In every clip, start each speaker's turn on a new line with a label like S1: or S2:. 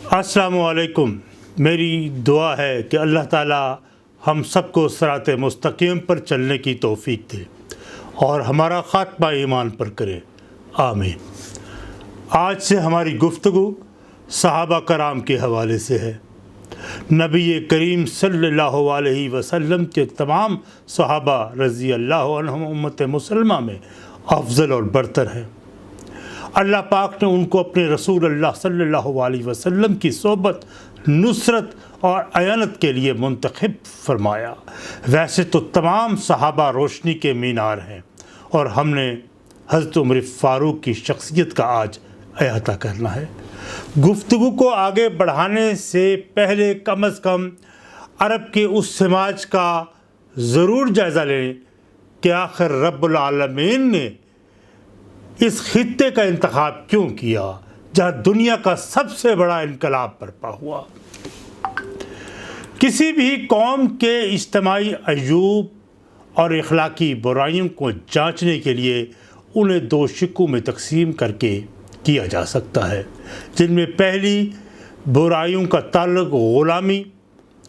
S1: السلام علیکم۔ میری دعا ہے کہ اللہ تعالی ہم سب کو صراط مستقیم پر چلنے کی توفیق دے اور ہمارا خاتمہ ایمان پر کرے، آمین۔ آج سے ہماری گفتگو صحابہ کرام کے حوالے سے ہے۔ نبی کریم صلی اللہ علیہ وسلم کے تمام صحابہ رضی اللہ عنہم امت مسلمہ میں افضل اور برتر ہیں۔ اللہ پاک نے ان کو اپنے رسول اللہ صلی اللہ علیہ وسلم کی صحبت، نصرت اور اعانت کے لیے منتخب فرمایا۔ ویسے تو تمام صحابہ روشنی کے مینار ہیں اور ہم نے حضرت عمر فاروق کی شخصیت کا آج احاطہ کرنا ہے۔ گفتگو کو آگے بڑھانے سے پہلے کم از کم عرب کے اس سماج کا ضرور جائزہ لیں کہ آخر رب العالمین نے اس خطے کا انتخاب کیوں کیا جہاں دنیا کا سب سے بڑا انقلاب برپا ہوا۔ کسی بھی قوم کے اجتماعی عیوب اور اخلاقی برائیوں کو جانچنے کے لیے انہیں دو شقوں میں تقسیم کر کے کیا جا سکتا ہے، جن میں پہلی برائیوں کا تعلق غلامی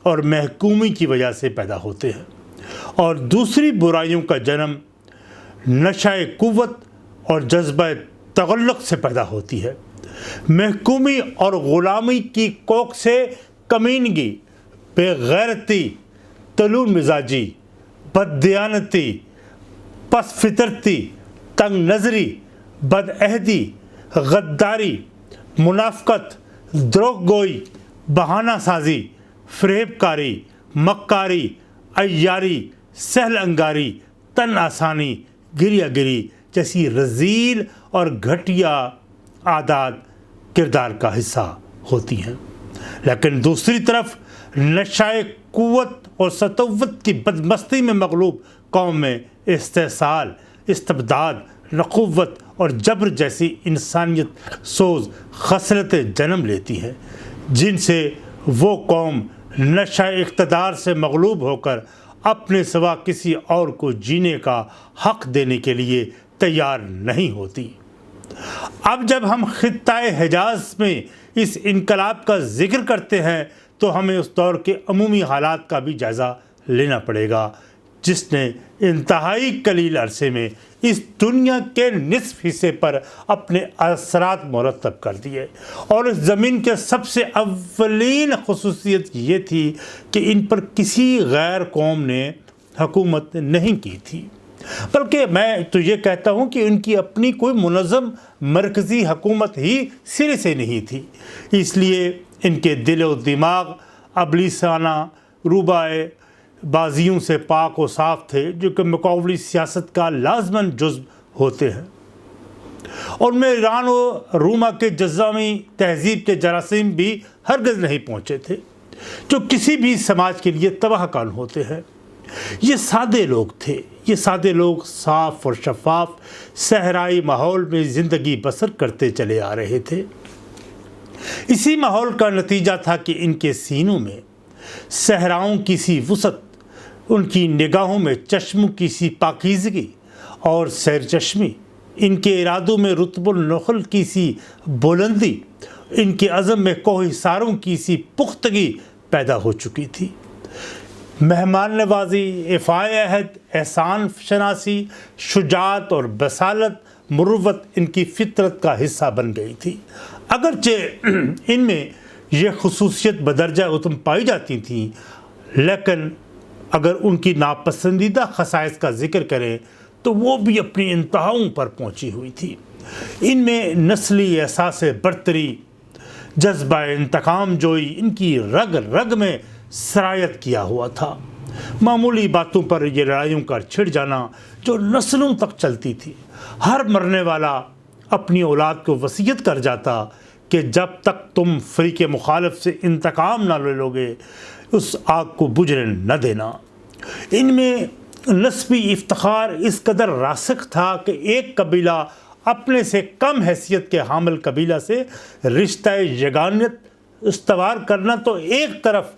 S1: اور محکومی کی وجہ سے پیدا ہوتے ہیں، اور دوسری برائیوں کا جنم نشہ قوت اور جذبہ تغلق سے پیدا ہوتی ہے۔ محکومی اور غلامی کی کوکھ سے کمینگی، بے غیرتی، طلوع مزاجی، بددیانتی، پس فطرتی، تنگ نظری، بدعہدی، غداری، منافقت، دروغ گوئی، بہانہ سازی، فریب کاری، مکاری، عیاری، سہل انگاری، تن آسانی، گریہ گری جیسی رذیل اور گھٹیا عادات کردار کا حصہ ہوتی ہیں۔ لیکن دوسری طرف نشہ قوت اور سطوت کی بدمستی میں مغلوب قوم میں استحصال، استبداد، نخوت اور جبر جیسی انسانیت سوز خصلتیں جنم لیتی ہیں، جن سے وہ قوم نشہ اقتدار سے مغلوب ہو کر اپنے سوا کسی اور کو جینے کا حق دینے کے لیے تیار نہیں ہوتی۔ اب جب ہم خطہ حجاز میں اس انقلاب کا ذکر کرتے ہیں تو ہمیں اس دور کے عمومی حالات کا بھی جائزہ لینا پڑے گا، جس نے انتہائی قلیل عرصے میں اس دنیا کے نصف حصے پر اپنے اثرات مرتب کر دیے، اور اس زمین کے سب سے اولین خصوصیت یہ تھی کہ ان پر کسی غیر قوم نے حکومت نہیں کی تھی، بلکہ میں تو یہ کہتا ہوں کہ ان کی اپنی کوئی منظم مرکزی حکومت ہی سرے سے نہیں تھی۔ اس لیے ان کے دل و دماغ ابلیسانہ روبائے بازیوں سے پاک و صاف تھے، جو کہ مقابلی سیاست کا لازماً جزو ہوتے ہیں، اور ان میں ایران و روما کے جزامی تہذیب کے جراثیم بھی ہرگز نہیں پہنچے تھے، جو کسی بھی سماج کے لیے تباہ کن ہوتے ہیں۔ یہ سادے لوگ تھے، یہ سادے لوگ صاف اور شفاف صحرائی ماحول میں زندگی بسر کرتے چلے آ رہے تھے۔ اسی ماحول کا نتیجہ تھا کہ ان کے سینوں میں صحراؤں کی سی وسعت، ان کی نگاہوں میں چشموں کی سی پاکیزگی اور سیر چشمی، ان کے ارادوں میں رطب النخل کی سی بلندی، ان کے عزم میں کوہ ساروں کی سی پختگی پیدا ہو چکی تھی۔ مہمان نوازی، ایفائے عہد، احسان شناسی، شجاعت اور بصالت، مروت ان کی فطرت کا حصہ بن گئی تھی۔ اگرچہ ان میں یہ خصوصیت بدرجہ اتم پائی جاتی تھیں، لیکن اگر ان کی ناپسندیدہ خصائص کا ذکر کریں تو وہ بھی اپنی انتہاؤں پر پہنچی ہوئی تھی۔ ان میں نسلی احساس برتری، جذبہ انتقام جوئی ان کی رگ رگ میں سرایت کیا ہوا تھا۔ معمولی باتوں پر یہ لڑائیوں کا چھڑ جانا جو نسلوں تک چلتی تھی۔ ہر مرنے والا اپنی اولاد کو وصیت کر جاتا کہ جب تک تم فریق مخالف سے انتقام نہ لے لوگے اس آگ کو بجھنے نہ دینا۔ ان میں نسبی افتخار اس قدر راسخ تھا کہ ایک قبیلہ اپنے سے کم حیثیت کے حامل قبیلہ سے رشتہ یگانت استوار کرنا تو ایک طرف،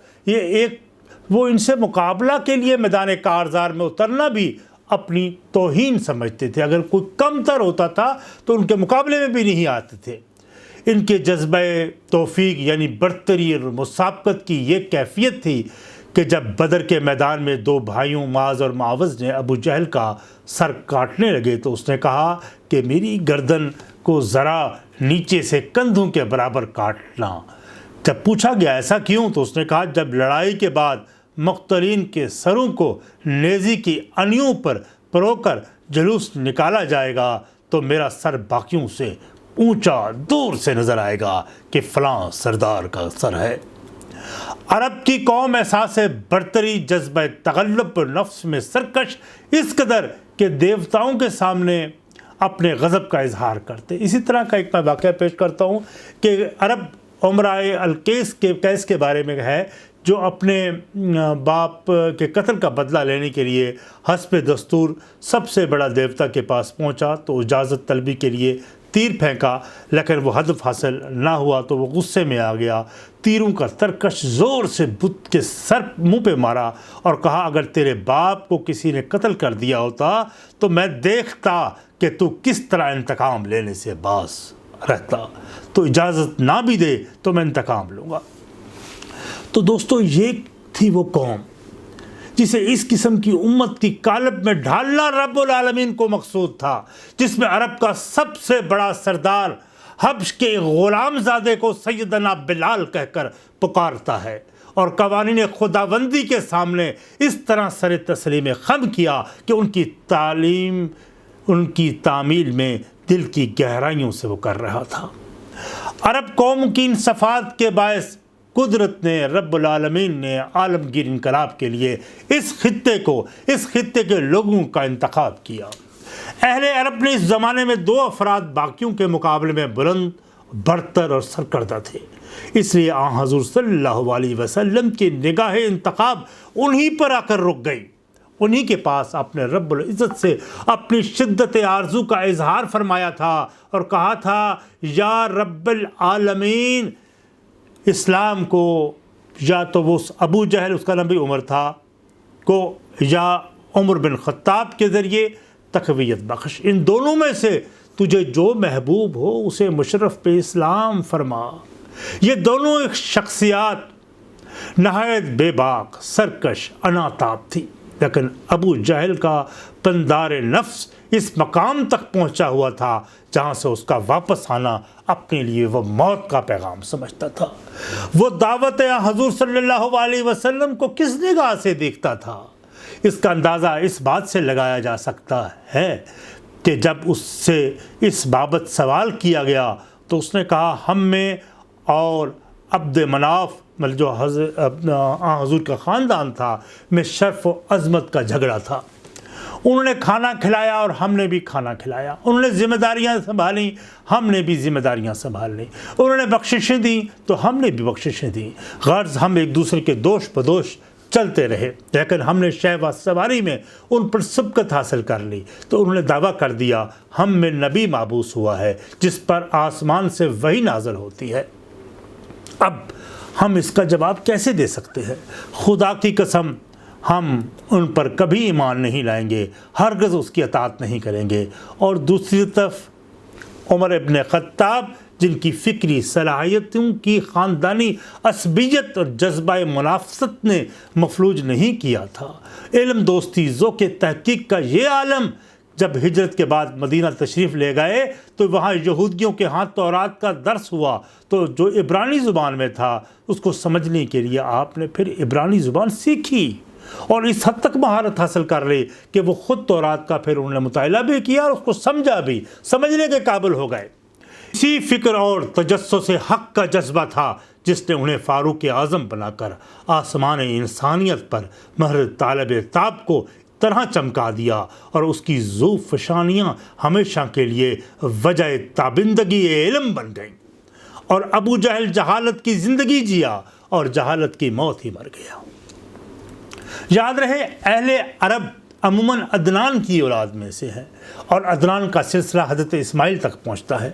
S1: وہ ان سے مقابلہ کے لیے میدان کارزار میں اترنا بھی اپنی توہین سمجھتے تھے۔ اگر کوئی کم تر ہوتا تھا تو ان کے مقابلے میں بھی نہیں آتے تھے۔ ان کے جذبہ توفیق یعنی برتری اور مسابقت کی یہ کیفیت تھی کہ جب بدر کے میدان میں دو بھائیوں معاذ اور معوذ نے ابو جہل کا سر کاٹنے لگے تو اس نے کہا کہ میری گردن کو ذرا نیچے سے کندھوں کے برابر کاٹنا۔ جب پوچھا گیا ایسا کیوں تو اس نے کہا جب لڑائی کے بعد مقتولین کے سروں کو نیزی کی انیوں پر پرو کر جلوس نکالا جائے گا تو میرا سر باقیوں سے اونچا دور سے نظر آئے گا کہ فلاں سردار کا سر ہے۔ عرب کی قوم احساس برتری، جذبہ تغلب پر نفس میں سرکش اس قدر کہ دیوتاؤں کے سامنے اپنے غضب کا اظہار کرتے۔ اسی طرح کا ایک میں واقعہ پیش کرتا ہوں کہ عرب عمرائے القیس کے بارے میں ہے، جو اپنے باپ کے قتل کا بدلہ لینے کے لیے حسب دستور سب سے بڑا دیوتا کے پاس پہنچا تو اجازت طلبی کے لیے تیر پھینکا، لیکن وہ ہدف حاصل نہ ہوا تو وہ غصے میں آ گیا، تیروں کا ترکش زور سے بت کے سر منہ پہ مارا اور کہا اگر تیرے باپ کو کسی نے قتل کر دیا ہوتا تو میں دیکھتا کہ تو کس طرح انتقام لینے سے باز رہتا، تو اجازت نہ بھی دے تو میں انتقام لوں گا۔ تو دوستو یہ تھی وہ قوم جسے اس قسم کی امت کی قالب میں ڈھالنا رب العالمین کو مقصود تھا، جس میں عرب کا سب سے بڑا سردار حبش کے غلام زادے کو سیدنا بلال کہہ کر پکارتا ہے اور قوانین خداوندی کے سامنے اس طرح سر تسلیم خم کیا کہ ان کی تعمیل میں دل کی گہرائیوں سے وہ کر رہا تھا۔ عرب قوم کی ان صفات کے باعث قدرت نے، رب العالمین نے عالمگیر انقلاب کے لیے اس خطے کے لوگوں کا انتخاب کیا۔ اہل عرب نے اس زمانے میں دو افراد باقیوں کے مقابلے میں بلند، برتر اور سرکردہ تھے، اس لیے آن حضور صلی اللہ علیہ وسلم کی نگاہ انتخاب انہی پر آ کر رک گئی۔ انہی کے پاس اپنے رب العزت سے اپنی شدت آرزو کا اظہار فرمایا تھا اور کہا تھا یا رب العالمین، اسلام کو یا تو وہ ابو جہل، اس کا نام بھی عمر تھا، کو یا عمر بن خطاب کے ذریعے تقویت بخش، ان دونوں میں سے تجھے جو محبوب ہو اسے مشرف پہ اسلام فرما۔ یہ دونوں ایک شخصیات نہایت بے باک، سرکش، اناتاب تھی، لیکن ابو جہل کا پندار نفس اس مقام تک پہنچا ہوا تھا جہاں سے اس کا واپس آنا اپنے لیے وہ موت کا پیغام سمجھتا تھا۔ وہ دعوت حضور صلی اللہ علیہ وسلم کو کس نگاہ سے دیکھتا تھا؟ اس کا اندازہ اس بات سے لگایا جا سکتا ہے کہ جب اس سے اس بابت سوال کیا گیا تو اس نے کہا ہم میں اور عبد مناف جو حضور کا خاندان تھا میں شرف و عظمت کا جھگڑا تھا۔ انہوں نے کھانا کھلایا اور ہم نے بھی کھانا کھلایا، انہوں نے ذمہ داریاں سنبھالیں، ہم نے بھی ذمہ داریاں سنبھال لیں، انہوں نے بخششیں دیں تو ہم نے بھی بخششیں دیں، غرض ہم ایک دوسرے کے دوش بدوش چلتے رہے، لیکن ہم نے شہ و سواری میں ان پر سبقت حاصل کر لی تو انہوں نے دعویٰ کر دیا ہم میں نبی مابعوث ہوا ہے جس پر آسمان سے وحی نازل ہوتی ہے۔ اب ہم اس کا جواب کیسے دے سکتے ہیں؟ خدا کی قسم ہم ان پر کبھی ایمان نہیں لائیں گے، ہرگز اس کی اطاعت نہیں کریں گے۔ اور دوسری طرف عمر ابن خطاب جن کی فکری صلاحیتوں کی خاندانی عصبیت اور جذبہ منافست نے مفلوج نہیں کیا تھا، علم، دوستی، ذوق تحقیق کا یہ عالم جب ہجرت کے بعد مدینہ تشریف لے گئے تو وہاں یہودیوں کے ہاں تورات کا درس ہوا تو جو عبرانی زبان میں تھا اس کو سمجھنے کے لیے آپ نے پھر عبرانی زبان سیکھی اور اس حد تک مہارت حاصل کر لی کہ وہ خود تورات کا پھر انہوں نے مطالعہ بھی کیا اور اس کو سمجھا بھی، سمجھنے کے قابل ہو گئے۔ اسی فکر اور تجسس حق کا جذبہ تھا جس نے انہیں فاروق اعظم بنا کر آسمان انسانیت پر مہر طالب تاب کو طرح چمکا دیا اور اس کی ذو فشانیاں ہمیشہ کے لیے وجہ تابندگی علم بن گئیں، اور ابو جہل جہالت کی زندگی جیا اور جہالت کی موت ہی مر گیا۔ یاد رہے اہل عرب عموماً عدنان کی اولاد میں سے ہے اور عدنان کا سلسلہ حضرت اسماعیل تک پہنچتا ہے۔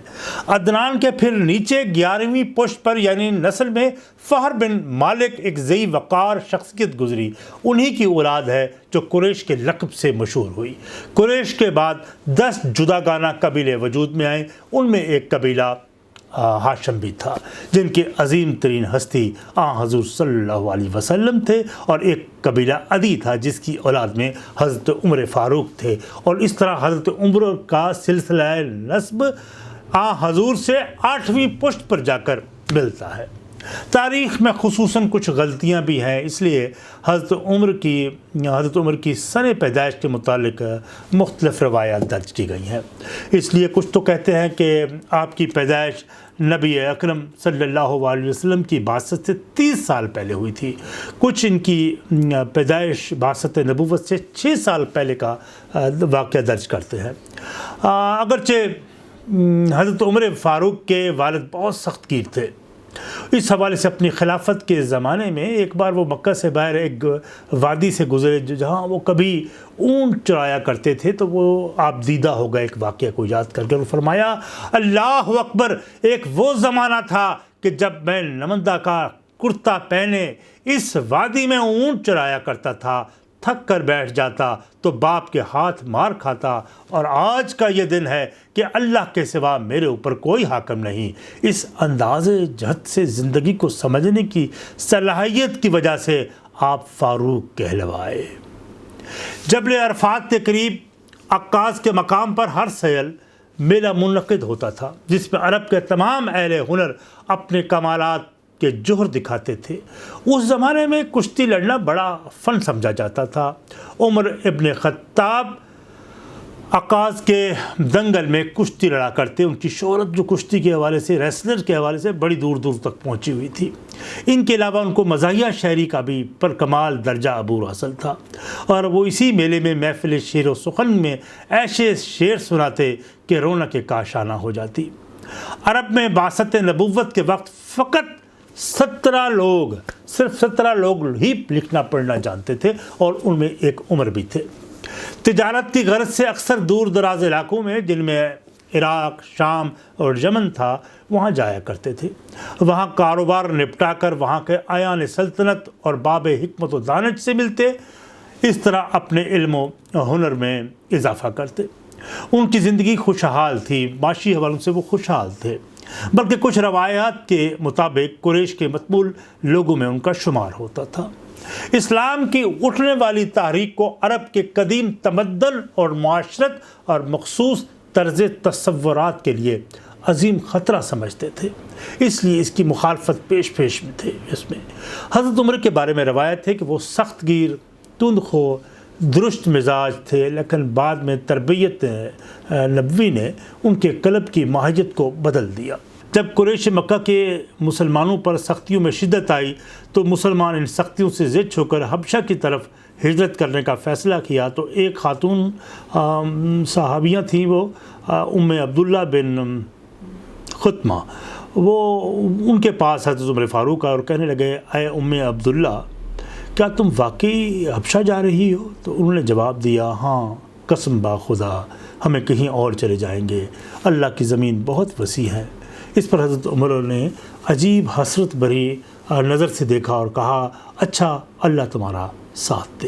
S1: عدنان کے پھر نیچے 11ویں پشت پر یعنی نسل میں فہر بن مالک ایک ذی وقار شخصیت گزری، انہی کی اولاد ہے جو قریش کے لقب سے مشہور ہوئی۔ قریش کے بعد 10 جداگانہ قبیلے وجود میں آئے، ان میں ایک قبیلہ ہاشم بھی تھا، جن کے عظیم ترین ہستی حضور صلی اللہ علیہ وسلم تھے، اور ایک قبیلہ عدی تھا جس کی اولاد میں حضرت عمر فاروق تھے، اور اس طرح حضرت عمر کا سلسلہ نسب حضور سے 8ویں پشت پر جا کر ملتا ہے۔ تاریخ میں خصوصاً کچھ غلطیاں بھی ہیں، اس لیے حضرت عمر کی سن پیدائش کے متعلق مختلف روایات درج کی گئی ہیں۔ اس لیے کچھ تو کہتے ہیں کہ آپ کی پیدائش نبی اکرم صلی اللہ علیہ وسلم کی بعثت سے 30 سال پہلے ہوئی تھی، کچھ ان کی پیدائش بعثت نبوت سے 6 سال پہلے کا واقعہ درج کرتے ہیں۔ اگرچہ حضرت عمر فاروق کے والد بہت سخت گیر تھے، اس حوالے سے اپنی خلافت کے زمانے میں ایک بار وہ مکہ سے باہر ایک وادی سے گزرے جہاں وہ کبھی اونٹ چرایا کرتے تھے، تو وہ آپ دیدہ ہو گئے ایک واقعہ کو یاد کر کے، اور فرمایا اللہ اکبر، ایک وہ زمانہ تھا کہ جب میں نمندہ کا کرتا پہنے اس وادی میں اونٹ چرایا کرتا تھا، تھک کر بیٹھ جاتا تو باپ کے ہاتھ مار کھاتا، اور آج کا یہ دن ہے کہ اللہ کے سوا میرے اوپر کوئی حاکم نہیں۔ اس انداز جہد سے زندگی کو سمجھنے کی صلاحیت کی وجہ سے آپ فاروق کہلوائے۔ جبل عرفات کے قریب عکاظ کے مقام پر ہر سیل میلہ منعقد ہوتا تھا، جس میں عرب کے تمام اہل ہنر اپنے کمالات کے جوہر دکھاتے تھے۔ اس زمانے میں کشتی لڑنا بڑا فن سمجھا جاتا تھا۔ عمر ابن خطاب عکاظ کے دنگل میں کشتی لڑا کرتے، ان کی شہرت جو کشتی کے حوالے سے، ریسلر کے حوالے سے بڑی دور دور تک پہنچی ہوئی تھی۔ ان کے علاوہ ان کو مزاحیہ شاعری کا بھی پر کمال درجہ عبور حاصل تھا، اور وہ اسی میلے میں محفل شعر و سخن میں ایسے شعر سناتے کہ رونق کاشانہ ہو جاتی۔ عرب میں بعثت نبوت کے وقت فقط 17 لوگ، صرف 17 لوگ ہی لکھنا پڑھنا جانتے تھے، اور ان میں ایک عمر بھی تھے۔ تجارت کی غرض سے اکثر دور دراز علاقوں میں، جن میں عراق، شام اور یمن تھا، وہاں جایا کرتے تھے۔ وہاں کاروبار نپٹا کر وہاں کے ایان سلطنت اور باب حکمت و دانش سے ملتے، اس طرح اپنے علم و ہنر میں اضافہ کرتے۔ ان کی زندگی خوشحال تھی، معاشی حوالوں سے وہ خوشحال تھے، بلکہ کچھ روایات کے مطابق قریش کے مقبول لوگوں میں ان کا شمار ہوتا تھا۔ اسلام کی اٹھنے والی تحریک کو عرب کے قدیم تمدن اور معاشرت اور مخصوص طرز تصورات کے لیے عظیم خطرہ سمجھتے تھے، اس لیے اس کی مخالفت پیش میں تھے۔ اس میں حضرت عمر کے بارے میں روایت ہے کہ وہ سخت گیر، تندخو، درست مزاج تھے، لیکن بعد میں تربیت نبوی نے ان کے قلب کی ماہیت کو بدل دیا۔ جب قریش مکہ کے مسلمانوں پر سختیوں میں شدت آئی تو مسلمان ان سختیوں سے زچ ہو کر حبشہ کی طرف ہجرت کرنے کا فیصلہ کیا، تو ایک خاتون صحابیاں تھیں، وہ ام عبداللہ بن خطمہ، وہ ان کے پاس حضرت عمر فاروق آئے اور کہنے لگے، اے ام عبداللہ، کیا تم واقعی حبشہ جا رہی ہو؟ تو انہوں نے جواب دیا، ہاں قسم با خدا، ہمیں کہیں اور چلے جائیں گے، اللہ کی زمین بہت وسیع ہے۔ اس پر حضرت عمر نے عجیب حسرت بھری نظر سے دیکھا اور کہا، اچھا اللہ تمہارا ساتھ دے۔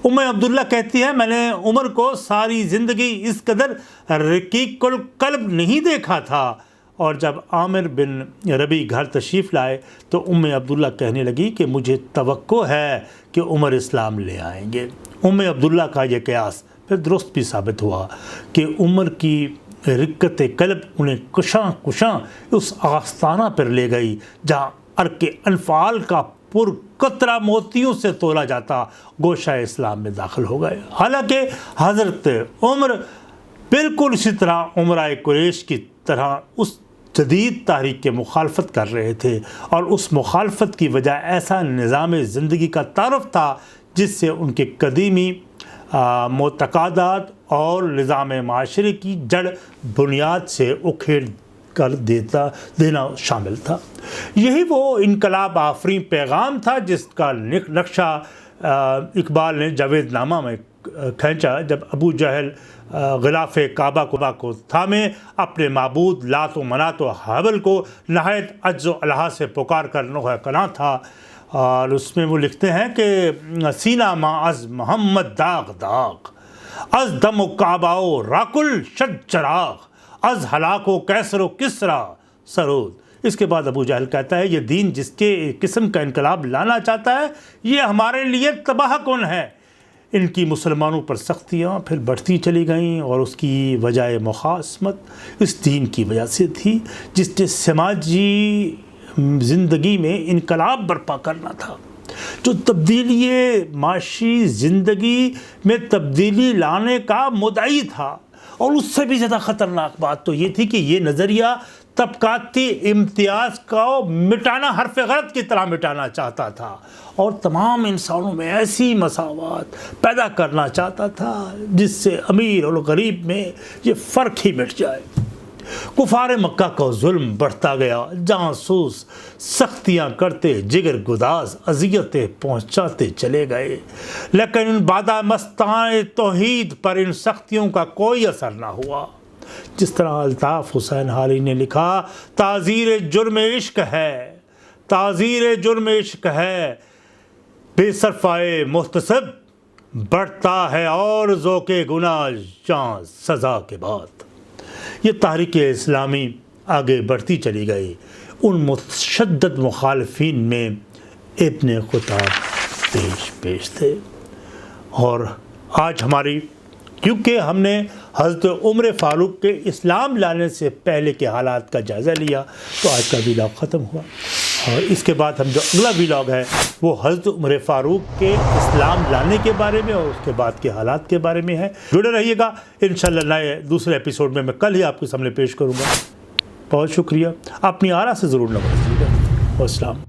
S1: ام عبداللہ کہتی ہے، میں نے عمر کو ساری زندگی اس قدر رقیق القلب نہیں دیکھا تھا، اور جب عامر بن ربی گھر تشریف لائے تو ام عبداللہ کہنے لگی کہ مجھے توقع ہے کہ عمر اسلام لے آئیں گے۔ ام عبداللہ کا یہ قیاس پھر درست بھی ثابت ہوا کہ عمر کی رقت قلب انہیں کشاں اس آستانہ پر لے گئی جہاں عرق انفعال کا پر قطرہ موتیوں سے تولا جاتا گوشہ اسلام میں داخل ہو گئے۔ حالانکہ حضرت عمر بالکل اسی طرح عمرائے قریش کی طرح اس جدید تحریک کے مخالفت کر رہے تھے، اور اس مخالفت کی وجہ ایسا نظام زندگی کا تعارف تھا جس سے ان کے قدیمی معتقدات اور نظام معاشرے کی جڑ بنیاد سے اکھیڑ کر دینا شامل تھا۔ یہی وہ انقلاب آفرین پیغام تھا جس کا نقشہ اقبال نے جاوید نامہ میں کھینچا، جب ابو جہل غلاف کعبہ کو تھامے اپنے معبود لات و منات و حبل کو نہایت عجز و الہا سے پکار کر نوحہ کنا تھا، اور اس میں وہ لکھتے ہیں کہ سینہ ما از محمد داغ از دم و کعبہ و راکل شد چراغ از ہلاک و کیسر و کسرا سرود۔ اس کے بعد ابو جہل کہتا ہے یہ دین جس کے قسم کا انقلاب لانا چاہتا ہے یہ ہمارے لیے تباہ کن ہے۔ ان کی مسلمانوں پر سختیاں پھر بڑھتی چلی گئیں اور اس کی وجہ مخاصمت اس دین کی وجہ سے تھی جس نے سماجی زندگی میں انقلاب برپا کرنا تھا، جو تبدیلی معاشی زندگی میں تبدیلی لانے کا مدعی تھا۔ اور اس سے بھی زیادہ خطرناک بات تو یہ تھی کہ یہ نظریہ طبقاتی امتیاز کو مٹانا، حرف غلط کی طرح مٹانا چاہتا تھا اور تمام انسانوں میں ایسی مساوات پیدا کرنا چاہتا تھا جس سے امیر اور غریب میں یہ فرق ہی مٹ جائے۔ کفار مکہ کا ظلم بڑھتا گیا، جاسوس سختیاں کرتے، جگر گداز اذیتیں پہنچاتے چلے گئے، لیکن ان بادہ مستان توحید پر ان سختیوں کا کوئی اثر نہ ہوا۔ جس طرح الطاف حسین حالی نے لکھا، تعزیر جرم عشق ہے، تعزیر جرم عشق ہے، بے صرفائے محتسب بڑھتا ہے اور ذوق گناہ جاں سزا کے بعد۔ یہ تحریک اسلامی آگے بڑھتی چلی گئی۔ ان متشدد مخالفین میں ابن خطاب پیش تھے۔ اور آج ہماری، کیونکہ ہم نے حضرت عمر فاروق کے اسلام لانے سے پہلے کے حالات کا جائزہ لیا تو آج کا ویلاگ ختم ہوا، اور اس کے بعد ہم جو اگلا ویلاگ ہے وہ حضرت عمر فاروق کے اسلام لانے کے بارے میں اور اس کے بعد کے حالات کے بارے میں ہے۔ جڑے رہیے گا، انشاءاللہ نئے دوسرے ایپیسوڈ میں کل ہی آپ کے سامنے پیش کروں گا۔ بہت شکریہ، اپنی آرا سے ضرور نوازیے گا۔ والسلام۔